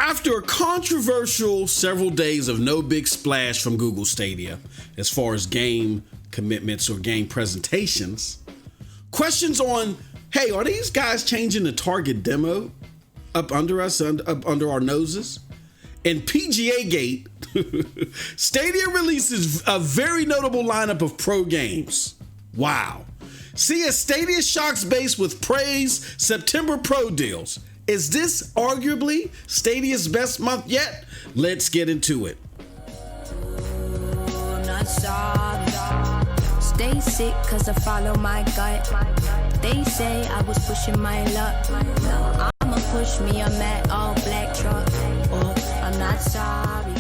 After a controversial several days of no big splash from Google Stadia, as far as game commitments or game presentations, questions on, hey, are these guys changing the target demo up under us, up under our noses? And PGA Gate, Stadia releases a very notable lineup of pro games. Wow. See a Stadia SHOCKS base with praise September pro deals. Is this arguably Stadia's best month yet? Let's get into it. Stay sick cause I follow my gut. They say I was pushing my luck. I'ma push me a matte all black truck. Oh, I'm not sorry.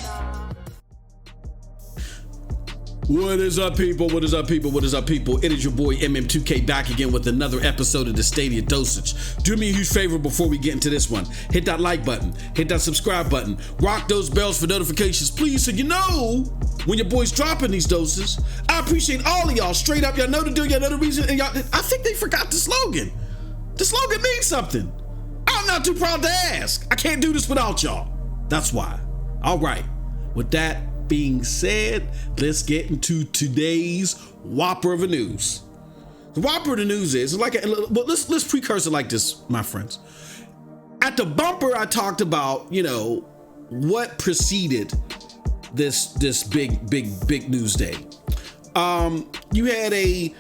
What is up, people? What is up, people? What is up, people? It is your boy MM2K back again with another episode of the Stadia Dosage. Do me a huge favor before we get into this one. Hit that like button, hit that subscribe button, rock those bells for notifications, please, so you know when your boy's dropping these doses. I appreciate all of y'all. Straight up, y'all know the deal, y'all know the reason, and y'all, I think they forgot the slogan. The slogan means something. I'm not too proud to ask. I can't do this without y'all. That's why. All right. With that being said, let's get into today's whopper of the news. The whopper of the news is like, let's precursor like this, my friends. At the bumper, I talked about, you know, what preceded this big news day. You had a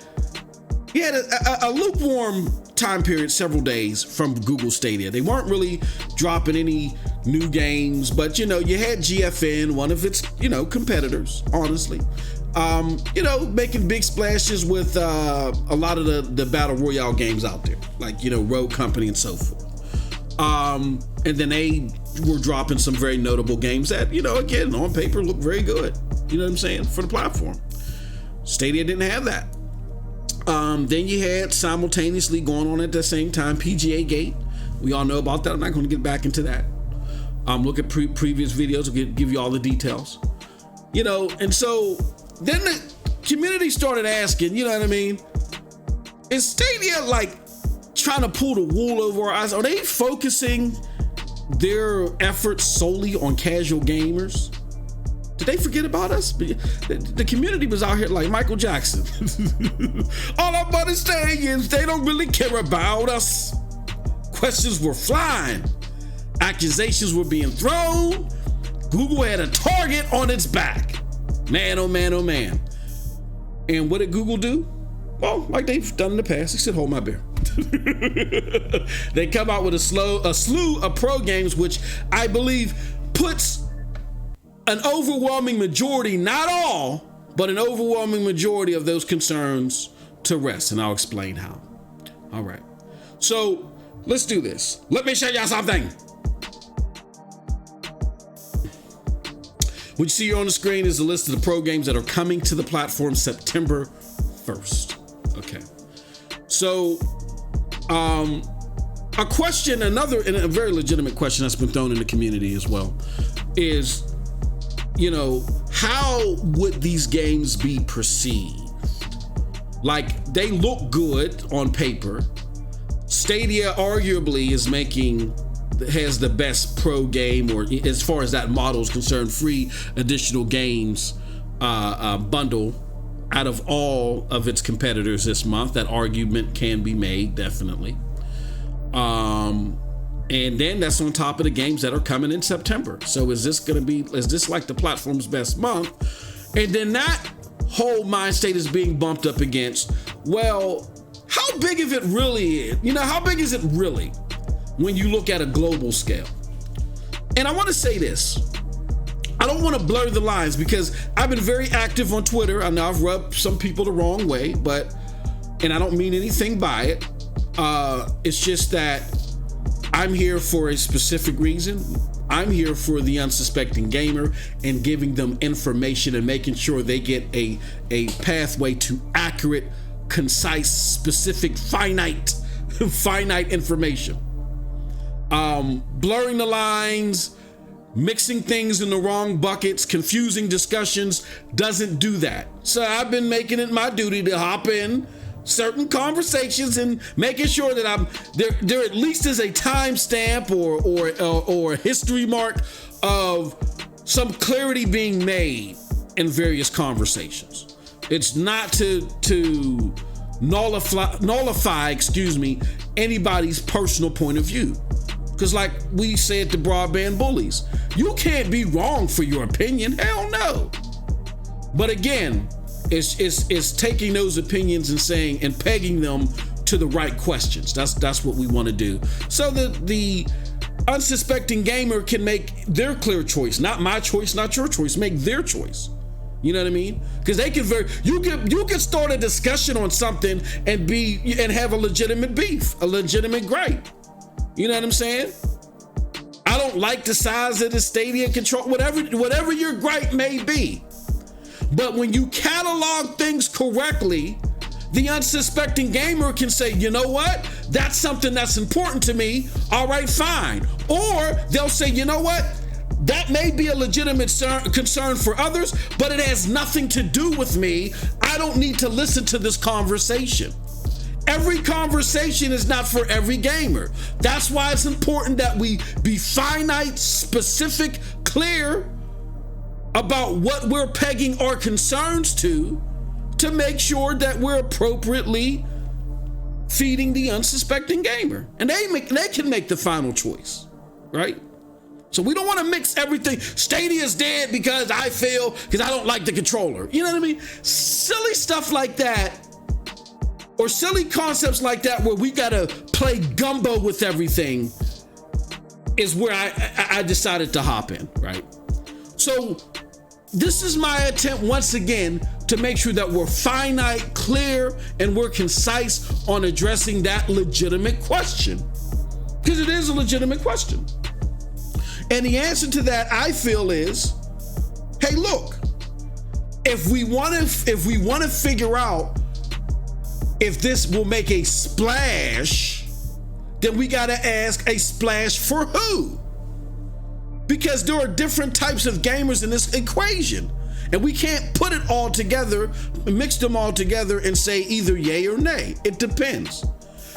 lukewarm time period, several days from Google Stadia. They weren't really dropping any new games, but you know, you had GFN, one of its, you know, competitors, honestly, you know, making big splashes with a lot of the battle royale games out there, like, you know, Rogue Company and so forth. And then they were dropping some very notable games that, you know, again, on paper look very good, you know what I'm saying, for the platform. Stadia didn't have that. Then you had simultaneously going on at the same time PGA Gate. We all know about that. I'm not going to get back into that. Look at previous videos. I'll give you all the details. You know, and so then the community started asking, you know what I mean? Is Stadia like trying to pull the wool over our eyes? Are they focusing their efforts solely on casual gamers? Did they forget about us? The community was out here like Michael Jackson. All I'm about to say is they don't really care about us. Questions were flying. Accusations were being thrown. Google had a target on its back. Man, oh man, oh man. And what did Google do? Well, like they've done in the past, they said, hold my beer. They come out with a slew of pro games, which I believe puts an overwhelming majority, not all, but an overwhelming majority of those concerns to rest. And I'll explain how. All right. So let's do this. Let me show y'all something. What you see here on the screen is a list of the pro games that are coming to the platform September 1st. Okay. So, a question, and a very legitimate question that's been thrown in the community as well, is, you know, how would these games be perceived? Like, they look good on paper. Stadia arguably has the best pro game, or as far as that model is concerned, free additional games bundle out of all of its competitors this month. That argument can be made, definitely. And then that's on top of the games that are coming in September. So is this like the platform's best month? And then that whole mind state is being bumped up against, well, how big of it really is? You know, how big is it really when you look at a global scale? And I want to say this. I don't want to blur the lines because I've been very active on Twitter. I know I've rubbed some people the wrong way, and I don't mean anything by it. It's just that I'm here for a specific reason. I'm here for the unsuspecting gamer and giving them information and making sure they get a pathway to accurate, concise, specific, finite information. Blurring the lines, mixing things in the wrong buckets, confusing discussions doesn't do that. So I've been making it my duty to hop in certain conversations and making sure that I'm there at least is a timestamp or a history mark of some clarity being made in various conversations. It's not to nullify, anybody's personal point of view. Because like we said to broadband bullies, you can't be wrong for your opinion. Hell no. But again, it's taking those opinions and saying and pegging them to the right questions. That's what we want to do. So the unsuspecting gamer can make their clear choice, not my choice, not your choice, make their choice. You know what I mean? Because they can you can start a discussion on something and have a legitimate beef, a legitimate gripe. You know what I'm saying? I don't like the size of the Stadia control, whatever your gripe may be. But when you catalog things correctly, the unsuspecting gamer can say, you know what? That's something that's important to me. All right, fine. Or they'll say, you know what? That may be a legitimate concern for others, but it has nothing to do with me. I don't need to listen to this conversation. Every conversation is not for every gamer. That's why it's important that we be finite, specific, clear about what we're pegging our concerns to make sure that we're appropriately feeding the unsuspecting gamer. And they can make the final choice, right? So we don't want to mix everything. Stadia's dead because I don't like the controller. You know what I mean? Silly stuff like that, or silly concepts like that where we gotta play gumbo with everything, is where I decided to hop in, right? So this is my attempt once again to make sure that we're finite, clear, and we're concise on addressing that legitimate question, because it is a legitimate question. And the answer to that, I feel, is, hey, look, if we want to figure out if this will make a splash, then we got to ask, a splash for who? Because there are different types of gamers in this equation, and we can't put it all together, mix them all together and say either yay or nay. It depends.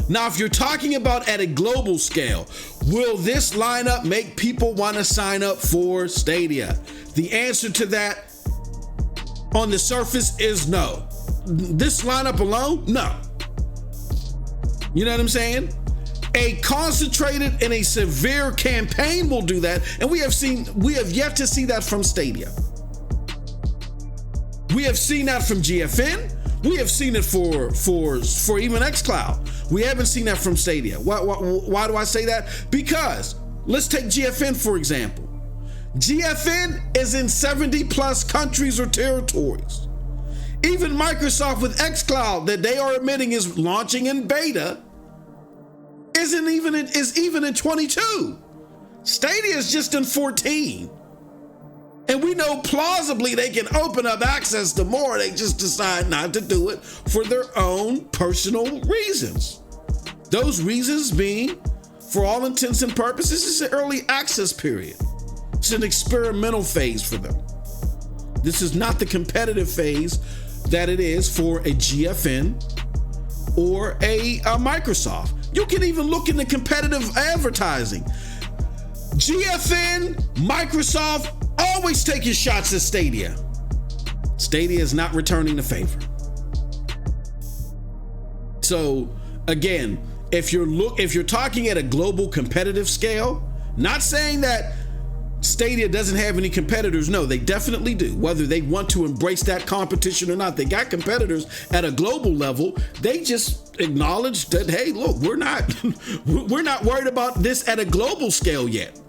Now, if you're talking about at a global scale, will this lineup make people want to sign up for Stadia? The answer to that on the surface is no. This lineup alone, no. You know what I'm saying? A concentrated and a severe campaign will do that, and we have yet to see that from Stadia. We have seen that from GFN. We have seen it for even Xcloud. We haven't seen that from Stadia. Why do I say that? Because let's take GFN for example. GFN is in 70 plus countries or territories. Even Microsoft with Xcloud, that they are admitting is launching in beta, is even in 22. Stadia is just in 14. And we know plausibly they can open up access to more. They just decide not to do it for their own personal reasons. Those reasons being, for all intents and purposes, it's an early access period. It's an experimental phase for them. This is not the competitive phase that it is for a GFN or a Microsoft. You can even look in the competitive advertising. GFN, Microsoft, always taking shots at Stadia. Stadia is not returning the favor. So again, if you're talking at a global competitive scale, not saying that Stadia doesn't have any competitors. No, they definitely do. Whether they want to embrace that competition or not, they got competitors at a global level. They just acknowledge that, hey, look, we're not worried about this at a global scale yet.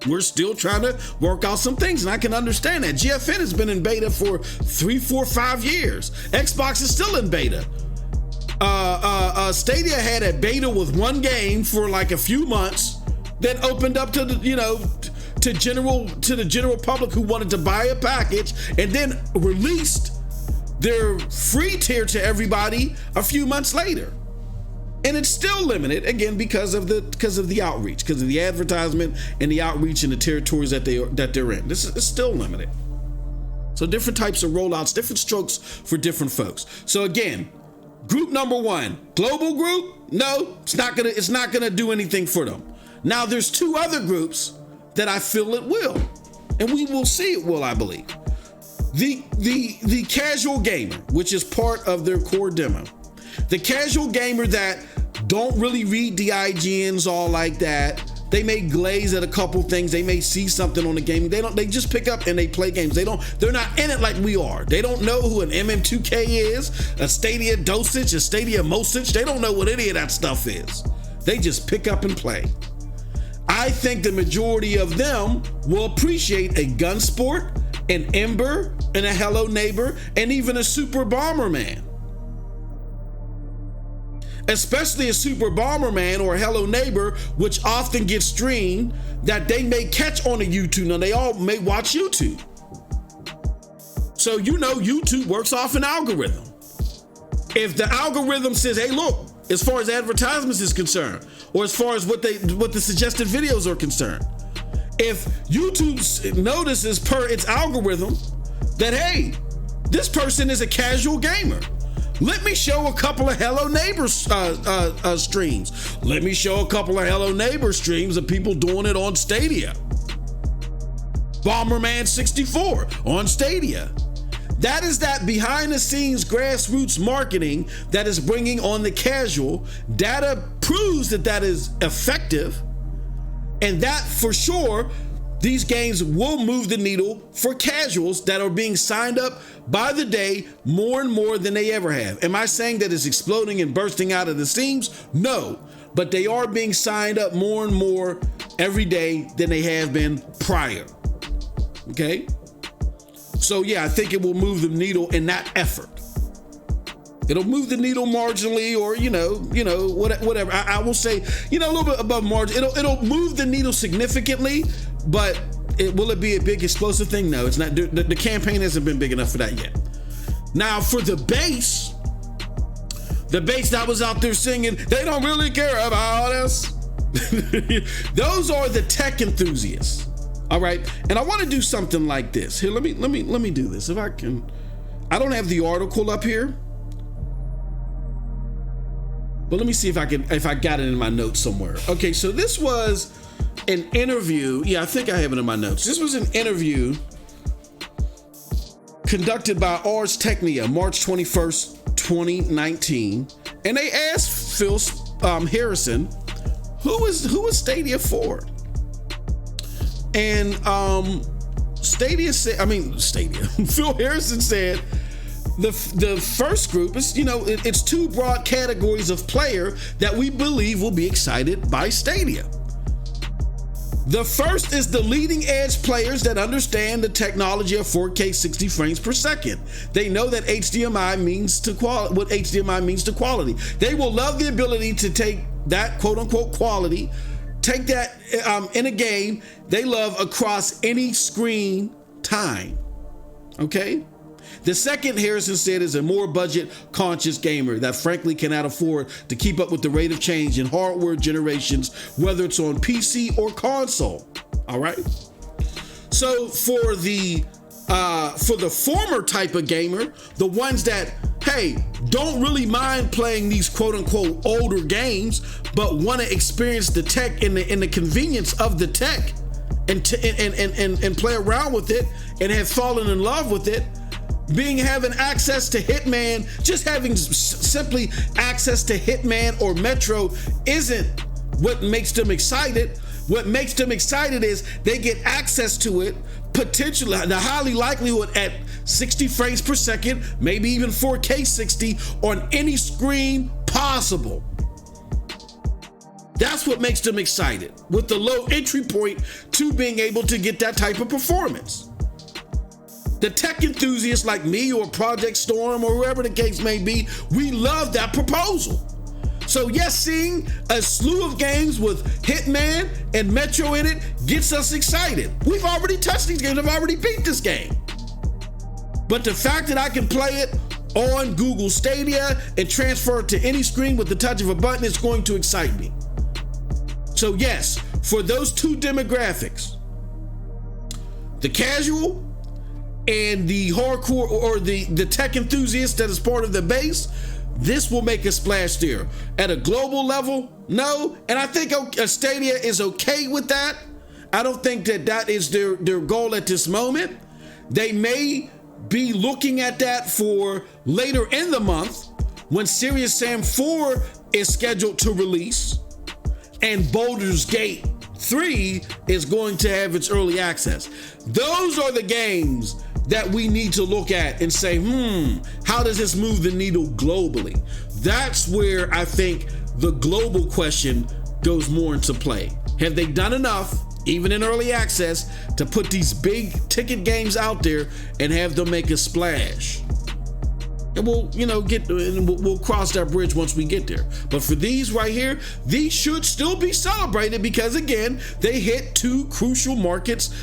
We're still trying to work out some things, and I can understand that. GFN has been in beta for 3, 4, 5 years. Xbox is still in beta. Stadia had a beta with one game for like a few months, then opened up to the general public who wanted to buy a package, and then released their free tier to everybody a few months later. And it's still limited, again, because of the outreach, because of the advertisement and the outreach in the territories that they're in. This is still limited. So different types of rollouts, different strokes for different folks. So again, Group number one, global group. No, it's not gonna do anything for them. Now there's two other groups that I feel it will, and we will see it will, I believe. The casual gamer, which is part of their core demo. The casual gamer that don't really read the IGNs all like that. They may glaze at a couple things. They may see something on the game. They just pick up and they play games. They're not in it like we are. They don't know who an MM2K is, a Stadia Dosage, a Stadia Mosage. They don't know what any of that stuff is. They just pick up and play. I think the majority of them will appreciate a Gunsport, an Ember, and a Hello Neighbor, and even a Super Bomberman. Especially a Super Bomberman or a Hello Neighbor, which often gets streamed, that they may catch on a YouTube. Now, they all may watch YouTube. So, YouTube works off an algorithm. If the algorithm says, hey, look, as far as advertisements is concerned, or as far as what the suggested videos are concerned, if YouTube notices per its algorithm that, hey, this person is a casual gamer, let me show a couple of Hello Neighbor streams. Let me show a couple of Hello Neighbor streams of people doing it on Stadia. Bomberman 64 on Stadia. That is that behind the scenes grassroots marketing that is bringing on the casual. Data proves that is effective, and that for sure, these games will move the needle for casuals that are being signed up by the day more and more than they ever have. Am I saying that it's exploding and bursting out of the seams? No, but they are being signed up more and more every day than they have been prior. Okay? So yeah, I think it will move the needle in that effort. It'll move the needle marginally, or whatever. I will say, a little bit above margin. It'll move the needle significantly, but will it be a big explosive thing? No, it's not. The campaign hasn't been big enough for that yet. Now, for the base that was out there singing, they don't really care about us. Those are the tech enthusiasts. All right, and I want to do something like this. Here, let me do this if I can. I don't have the article up here, but let me see if I got it in my notes somewhere. Okay, so this was an interview. Yeah, I think I have it in my notes. This was an interview conducted by Ars Technica, March 21st, 2019, and they asked Phil Harrison, who is Stadia for? And Phil Harrison said the first group is, it's two broad categories of player that we believe will be excited by Stadia. The first is the leading edge players that understand the technology of 4K 60 frames per second. They know that HDMI means to quality, what HDMI means to quality. They will love the ability to take that quote unquote quality, take that in a game they love across any screen time. Okay? The second, Harrison said, is a more budget conscious gamer that frankly cannot afford to keep up with the rate of change in hardware generations, whether it's on PC or console. All right. So for the former type of gamer, the ones that, hey, don't really mind playing these quote unquote older games, but want to experience the tech and the convenience of the tech and play around with it and have fallen in love with it, having access to Hitman, just having simply access to Hitman or Metro isn't what makes them excited. What makes them excited is they get access to it, potentially, the highly likelihood at 60 frames per second, maybe even 4K 60 on any screen possible. That's what makes them excited, with the low entry point to being able to get that type of performance. The tech enthusiasts like me or Projekt Storm or whoever the case may be, we love that proposal. So yes, seeing a slew of games with Hitman and Metro in it gets us excited. We've already touched these games. I've already beat this game. But the fact that I can play it on Google Stadia and transfer it to any screen with the touch of a button is going to excite me. So yes, for those two demographics, the casual and the hardcore or the tech enthusiast that is part of the base, this will make a splash there. At a global level, no. And I think Stadia is okay with that. I don't think that is their goal at this moment. They may be looking at that for later in the month when Serious Sam 4 is scheduled to release and Baldur's Gate 3 is going to have its early access. Those are the games that we need to look at and say, how does this move the needle globally? That's where I think the global question goes more into play. Have they done enough, even in early access, to put these big ticket games out there and have them make a splash? And we'll cross that bridge once we get there. But for these right here, these should still be celebrated because, again, they hit two crucial markets,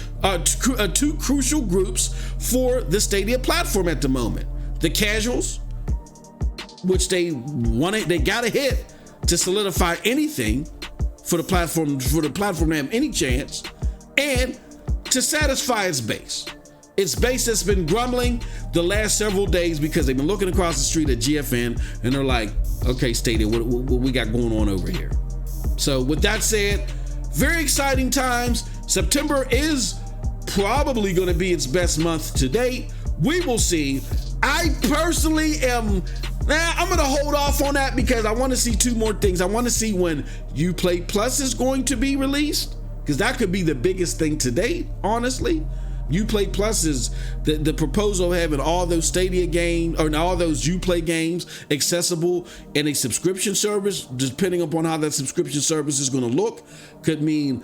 two crucial groups for the Stadia platform at the moment. The casuals, which they gotta hit to solidify anything for the platform to have any chance, and to satisfy its base. Its base that's been grumbling the last several days because they've been looking across the street at GFN and they're like, okay, Stadia, what we got going on over here? So with that said, very exciting times. September is probably going to be its best month to date. We will see. I personally I'm going to hold off on that because I want to see two more things. I want to see when Uplay Plus is going to be released, because that could be the biggest thing to date, honestly. Uplay Plus is the proposal of having all those Stadia games or all those Uplay games accessible in a subscription service, depending upon how that subscription service is going to look, could be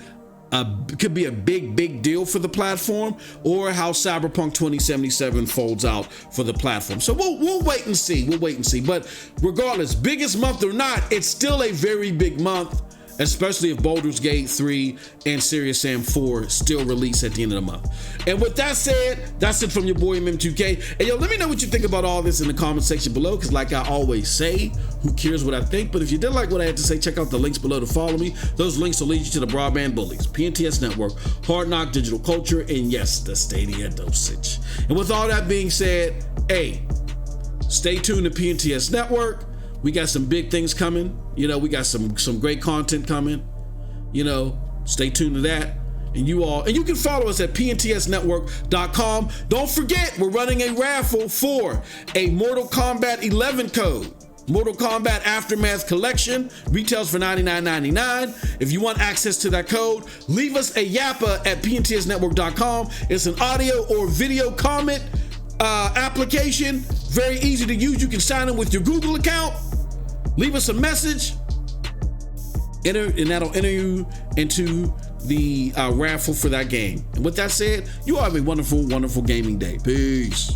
a big deal for the platform, or how Cyberpunk 2077 folds out for the platform. So we'll wait and see. But regardless, biggest month or not, it's still a very big month, especially if Baldur's Gate 3 and Serious Sam 4 still release at the end of the month. And with that said, that's it from your boy MM2K. And let me know what you think about all this in the comment section below, because like I always say, who cares what I think? But if you did like what I had to say, check out the links below to follow me. Those links will lead you to the Broadband Bullies, PNTS Network, Hard Knock Digital Culture, and yes, the Stadia Dosage. And with all that being said, stay tuned to PNTS Network. We got some big things coming. We got some great content coming. Stay tuned to that. And you can follow us at pntsnetwork.com. Don't forget, we're running a raffle for a Mortal Kombat 11 code. Mortal Kombat Aftermath Collection retails for $99.99. If you want access to that code, leave us a yappa at pntsnetwork.com. It's an audio or video comment application. Very easy to use. You can sign in with your Google account. Leave us a message, and that'll enter you into the raffle for that game. And with that said, you all have a wonderful, wonderful gaming day. Peace.